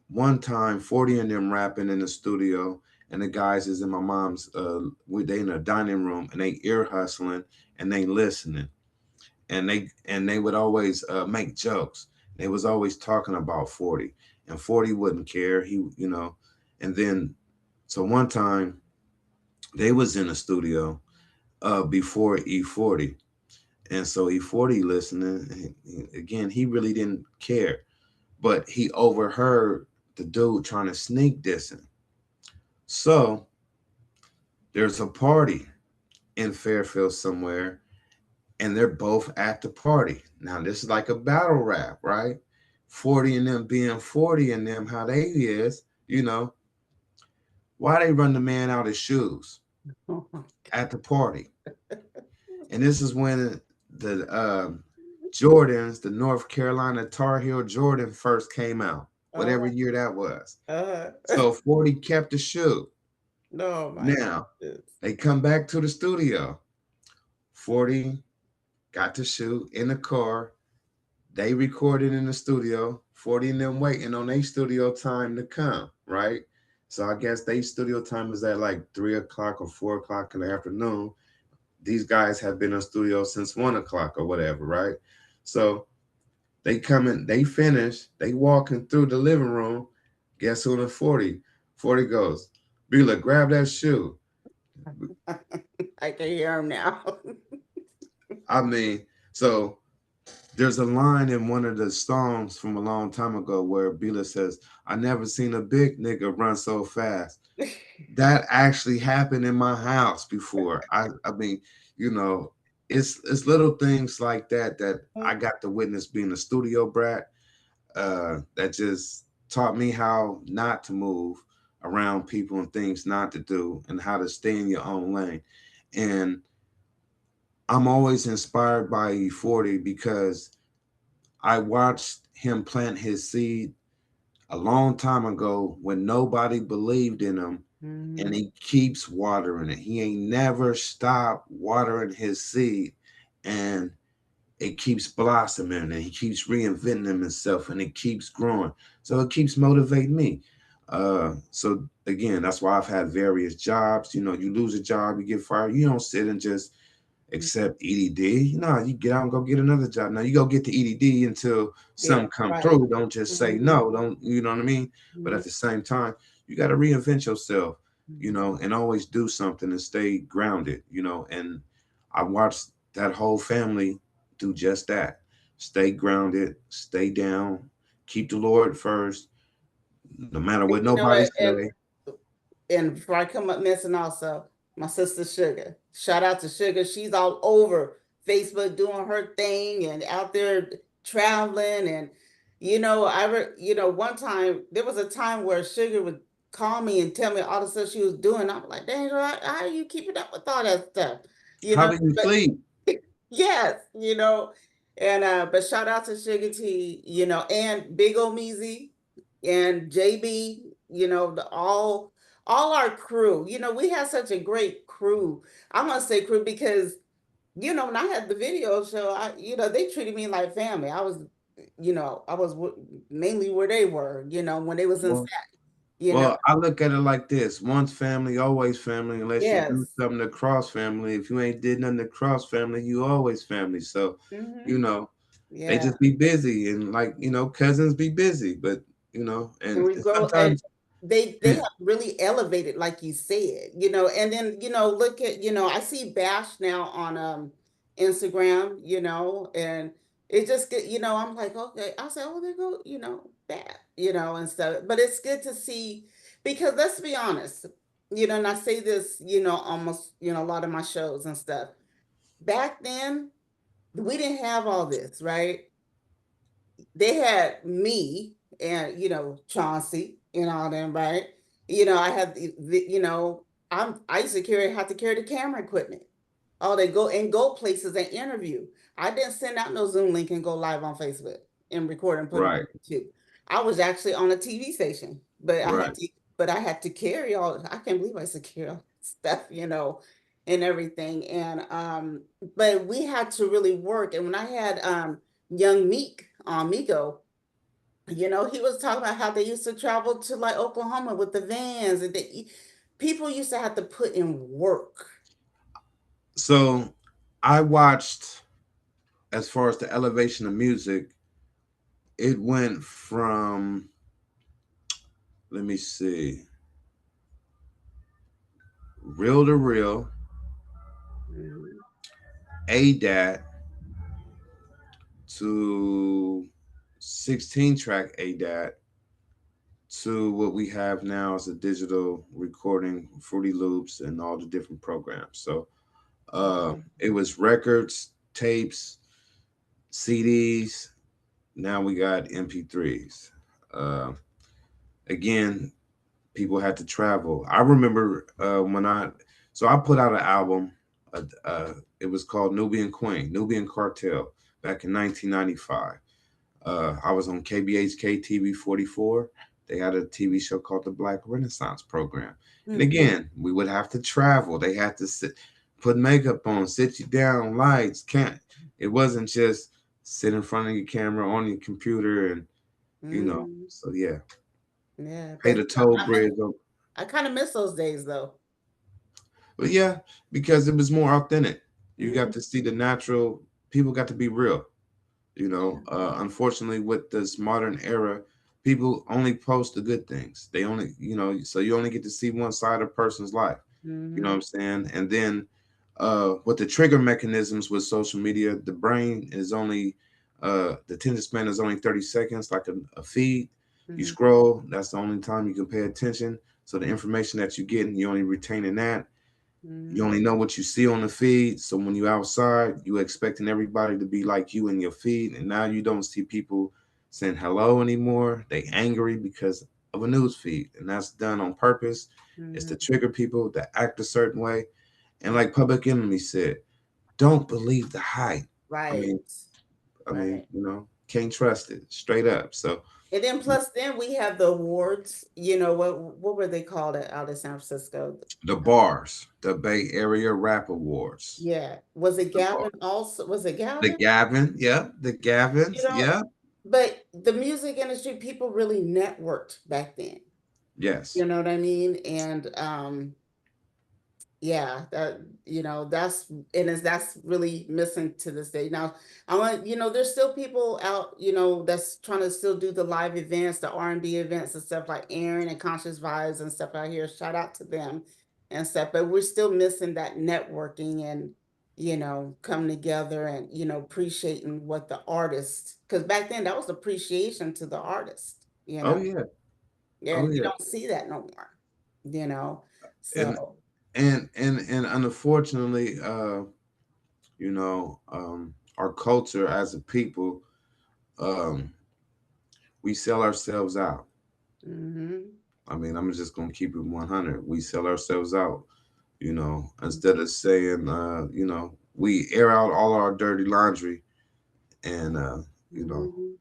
S2: one time, 40 and them rapping in the studio, and the guys is in my mom's. They in a dining room, and they ear hustling and they listening, and they would always make jokes. They was always talking about 40, and 40 wouldn't care. And then so one time they was in the studio before E40, and so E40 listening. Again, he really didn't care, but he overheard the dude trying to sneak this in. So there's a party in Fairfield somewhere, and they're both at the party. Now this is like a battle rap, right? 40 and them being 40 and them how they is, you know, why they run the man out his shoes
S1: oh my
S2: at the party. And this is when the Jordans, the North Carolina Tar Heel Jordan first came out, whatever
S1: God.
S2: year that was.
S1: Uh,
S2: So 40 kept the shoe.
S1: no, my
S2: Now
S1: goodness.
S2: they come back to the studio. 40 got the shoe in the car. They recorded in the studio, 40 and them waiting on their studio time to come, right? So I guess they studio time is at like 3 o'clock or 4 o'clock in the afternoon. These guys have been in studio since 1 o'clock or whatever, right? So they coming, they finish, they walking through the living room. Guess who in 40? 40 goes, Bila, grab that shoe.
S1: I can hear him now.
S2: I mean, so there's a line in one of the songs from a long time ago where Bila says, I never seen a big nigga run so fast. That actually happened in my house before. I mean, you know, it's little things like that that I got to witness being a studio brat, that just taught me how not to move around people and things not to do and how to stay in your own lane. And I'm always inspired by E40 because I watched him plant his seed a long time ago when nobody believed in him, and
S1: Mhm,
S2: he keeps watering it. He ain't never stopped watering his seed, and it keeps blossoming, and he keeps reinventing himself, and it keeps growing. So it keeps motivating me. So again, that's why I've had various jobs. You lose a job, you get fired. You don't sit and just
S1: mhm.
S2: accept EDD. No, you get out and go get another job. Now you go get the EDD until
S1: Yeah,
S2: something come
S1: right.
S2: through. Don't just say
S1: Mhm,
S2: no. Don't you know what I mean? But
S1: mhm,
S2: at the same time, you got to reinvent yourself,
S1: mhm,
S2: and always do something and stay grounded. And I watched that whole family do just that. Stay grounded, stay down, keep the Lord first, no matter what
S1: You know
S2: nobody
S1: what?
S2: say.
S1: And before I come up missing, also my sister Sugar. Shout out to Sugar. She's all over Facebook doing her thing and out there traveling. And one time there was a time where Sugar would call me and tell me all the stuff she was doing. I'm like, dang, how are you keeping up with all that stuff? You
S2: How
S1: know,
S2: do you
S1: but
S2: sleep?
S1: yes, and but shout out to Sugar T, and Big O Meezy and JB, all our crew. We had such a great crew. I'm gonna say crew because when I had the video show, they treated me like family. I was mainly where they were, when they was in
S2: Well,
S1: set, you know.
S2: I look at it like this: once family, always family. Unless you do
S1: Yes.
S2: something to cross family. If you ain't did nothing to cross family, you always family. So, you
S1: Hmm.
S2: know, they
S1: Yeah.
S2: just be busy, and like cousins be busy, but
S1: And
S2: and
S1: we grow and
S2: sometimes.
S1: they have really elevated, like you said, and then look at, I see Bash now on Instagram, and it just get, I'm like, okay, I say, oh, there go, that, and stuff. But it's good to see, because let's be honest, and I say this, almost, a lot of my shows and stuff. Back then, we didn't have all this, right? They had me and Chauncey and all them, right? I had I used to have to carry the camera equipment. Oh, they go places and interview. I didn't send out no Zoom link and go live on Facebook and record and put it on
S2: Right,
S1: YouTube. I was actually on a TV station, but
S2: right.
S1: I had to carry all. I can't believe I used to carry all that stuff, and everything. And but we had to really work. And when I had young Meek on Migo, he was talking about how they used to travel to like Oklahoma with the vans, and people used to have to put in work.
S2: So, I watched as far as the elevation of music. It went from, let me see, reel to reel,
S1: Mhm.
S2: ADAT to 16 track ADAT to what we have now as a digital recording, Fruity Loops, and all the different programs. So it was records, tapes, CDs. Now we got MP3s. Uh, again, people had to travel. I remember so I put out an album. It was called Nubian Queen, Nubian Cartel, back in 1995. I was on KBHK TV 44. They had a TV show called the Black Renaissance Program. And
S1: Mhm.
S2: again, we would have to travel. They had to put makeup on, sit you down, lights, can't. It wasn't just sit in front of your camera on your computer and.
S1: Mhm.
S2: So yeah,
S1: Yeah,
S2: pay
S1: but
S2: the toll
S1: I miss,
S2: bridge.
S1: I kind of miss those days though.
S2: But yeah, because it was more authentic. You got
S1: Mhm.
S2: to see the natural. People got to be real.
S1: Yeah.
S2: Unfortunately, with this modern era, people only post the good things. They only, so you only get to see one side of a person's life. You know what
S1: Mhm.
S2: I'm saying? And then, with the trigger mechanisms with social media, the brain is only, the attention span is only 30 seconds, like a feed. You
S1: Mhm.
S2: scroll, that's the only time you can pay attention. So the information that you get, you only retaining that. You
S1: Mhm.
S2: only know what you see on the feed. So when you outside, you expecting everybody to be like you in your feed, and now you don't see people saying hello anymore. They angry because of a news feed, and that's done on purpose. It's to
S1: Mhm.
S2: trigger people to act a certain way. And like Public Enemy said, don't believe the hype. I
S1: Right.
S2: mean,
S1: Right.
S2: can't trust it straight up. So
S1: And then plus then we have the awards, what were they called out of San Francisco?
S2: the bars, the Bay Area Rap Awards,
S1: Yeah. Was it
S2: the bar,
S1: Gavin also? Was it
S2: the
S1: Gavin?
S2: Gavin, yeah, the
S1: You
S2: Gavins,
S1: know,
S2: yeah,
S1: but the music industry, people really networked back then.
S2: yes.
S1: You know what I mean? And yeah, that's really missing to this day. Now, I want, there's still people out, that's trying to still do the live events, the R&B events and stuff, like Aaron and Conscious Vibes and stuff out here. Shout out to them and stuff. But we're still missing that networking come together and, appreciating what the artist, because back then that was appreciation to the artist,
S2: Oh yeah.
S1: yeah,
S2: Oh
S1: and you
S2: yeah.
S1: don't see that no more, you know.
S2: And
S1: So,
S2: and unfortunately, our culture as a people, um, we sell ourselves out.
S1: hmm
S2: I mean, I'm just gonna keep it 100. We sell ourselves out, instead of saying, we air out all our dirty laundry, and
S1: hmm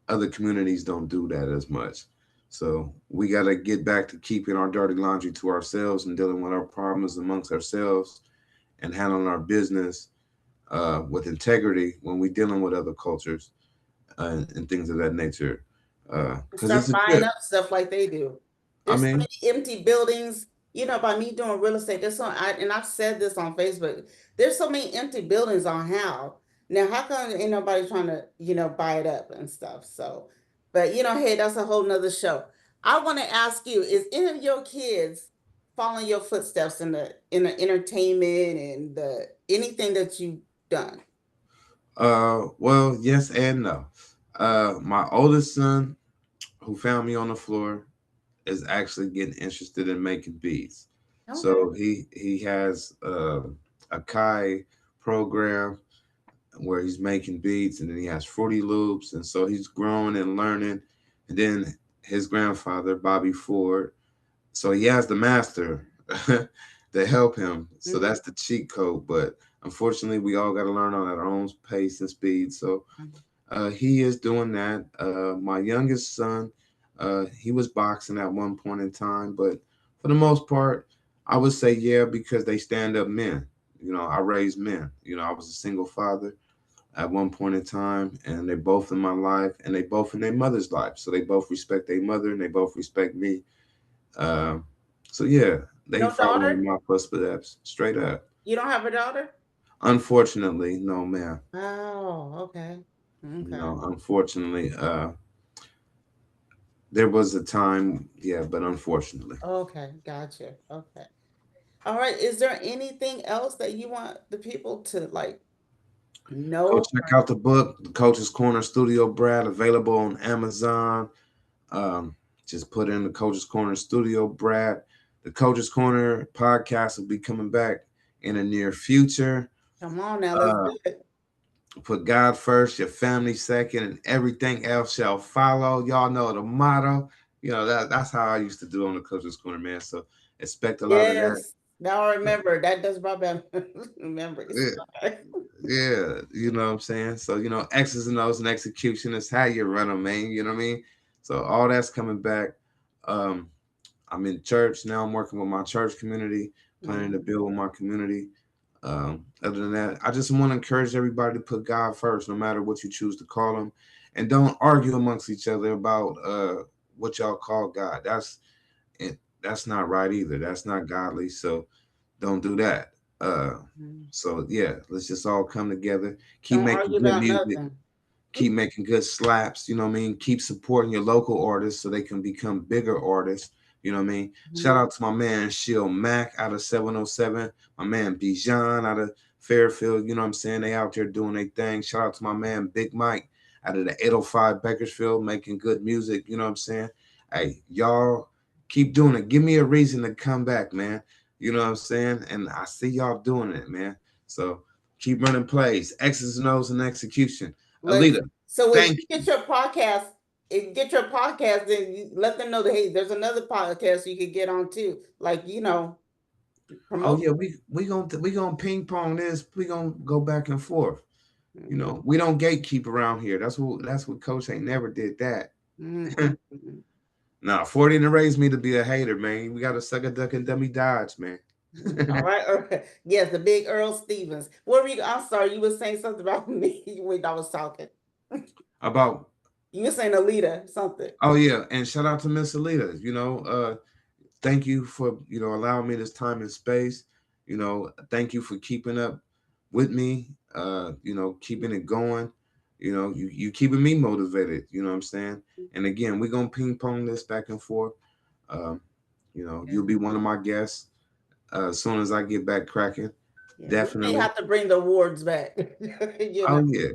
S2: other communities don't do that as much. So we got to get back to keeping our dirty laundry to ourselves and dealing with our problems amongst ourselves and handling our business with integrity when we dealing with other cultures and things of that nature. Because it's
S1: start
S2: a
S1: buying
S2: good.
S1: up stuff like they do.
S2: I
S1: There's so
S2: mean,
S1: many empty buildings. By me doing real estate, and I've said this on Facebook. There's so many empty buildings on how now. How come ain't nobody trying to buy it up and stuff? So, but hey, that's a whole nother show. I want to ask you: is any of your kids following your footsteps in the entertainment and the anything that you've done?
S2: well, yes and no. My oldest son, who found me on the floor, is actually getting interested in making beats.
S1: Okay.
S2: So he has a Kai program where he's making beats, and then he has Fruity Loops, and so he's growing and learning. And then his grandfather, Bobby Ford, so he has the master to help him. So
S1: Mhm.
S2: that's the cheat code. But unfortunately, we all got to learn on our own pace and speed. So he is doing that. My youngest son, he was boxing at one point in time, but for the most part, I would say yeah, because they stand up men. I raised men. I was a single father at one point in time, and they both in my life, and they both in their mother's life. So they both respect their mother, and they both respect me. Um, so yeah, they
S1: No
S2: following
S1: daughter?
S2: in my footsteps straight up.
S1: You don't have a daughter?
S2: Unfortunately, no, ma'am.
S1: Oh, okay. Okay.
S2: Unfortunately, there was a time, yeah, but unfortunately.
S1: Okay. Gotcha. Okay. All right. Is there anything else that you want the people to like
S2: Go
S1: know?
S2: check out the book, The Coach's Corner Studio Brad, available on Amazon. Um, just put in The Coach's Corner Studio Brad. The Coach's Corner podcast will be coming back in the near future.
S1: Come on now, let's
S2: Uh,
S1: do it.
S2: put God first, your family second, and everything else shall follow. Y'all know the motto. That's how I used to do on the Coach's Corner, man. So expect a lot of that.
S1: Yes. Now I remember that does brought back memories.
S2: Yeah, yeah, you know what I'm saying? So, X's and O's and execution is how you run them, man. You know what I mean? So all that's coming back. Um, I'm in church now. I'm working with my church community, planning to
S1: Mhm.
S2: build with my community. Other than that, I just want to encourage everybody to put God first, no matter what you choose to call him, and don't argue amongst each other about what y'all call God. It. That's not right either. That's not godly. So don't do that. Uh,
S1: Mhm.
S2: so yeah, let's just all come together. Keep
S1: Don't
S2: making
S1: argue
S2: good
S1: about
S2: music.
S1: nothing.
S2: Keep making good slaps. You know what I mean. Keep supporting your local artists so they can become bigger artists. You know what I mean. Shout
S1: Mhm.
S2: out to my man Shield Mack out of 707. My man Bijan out of Fairfield. You know what I'm saying. They out there doing their thing. Shout out to my man Big Mike out of the 805 Bakersfield making good music. You know what I'm saying. Hey, y'all keep doing it. Give me a reason to come back, man. You know what I'm saying. And I see y'all doing it, man. So keep running plays, X's and O's and execution.
S1: Look,
S2: Alita,
S1: so when you
S2: thank you.
S1: get your podcast, then you let them know that hey, there's another podcast you could get on too. Like,
S2: Oh
S1: promote.
S2: yeah, we gonna ping pong this. We gonna go back and forth.
S1: Mhm.
S2: We don't gatekeep around here. That's what Coach ain't never did that.
S1: Mhm. Mhm.
S2: Nah, 40 didn't raise me to be a hater, man. We got to suck a duck and dummy dodge, man.
S1: All right. All right. Yes, the big Earl Stevens. What were you? I'm sorry, you were saying something about me when I was talking.
S2: About
S1: You were saying Alita something.
S2: oh yeah, and shout out to Miss Alita. Thank you for allowing me this time and space. Thank you for keeping up with me. Keeping it going. You keeping me motivated. You know what I'm saying. And again, we're gonna ping pong this back and forth. Um, you'll
S1: Yeah.
S2: be one of my guests as soon as I get back cracking.
S1: Yeah, we may
S2: Definitely.
S1: have to bring the awards back. You know,
S2: Oh yeah.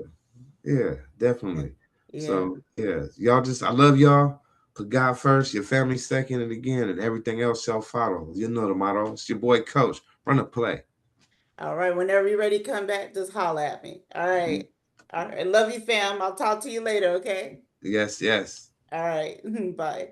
S2: Yeah, definitely.
S1: yeah.
S2: So yeah, y'all just I love y'all. Put God first, your family second, and again, and everything else shall follow. You know the motto. It's your boy Coach. Run a play.
S1: All right. Whenever you're ready to come back, just holler at me. All right. All right. Love you, fam. I'll talk to you later. Okay.
S2: Yes, yes.
S1: All right. Bye.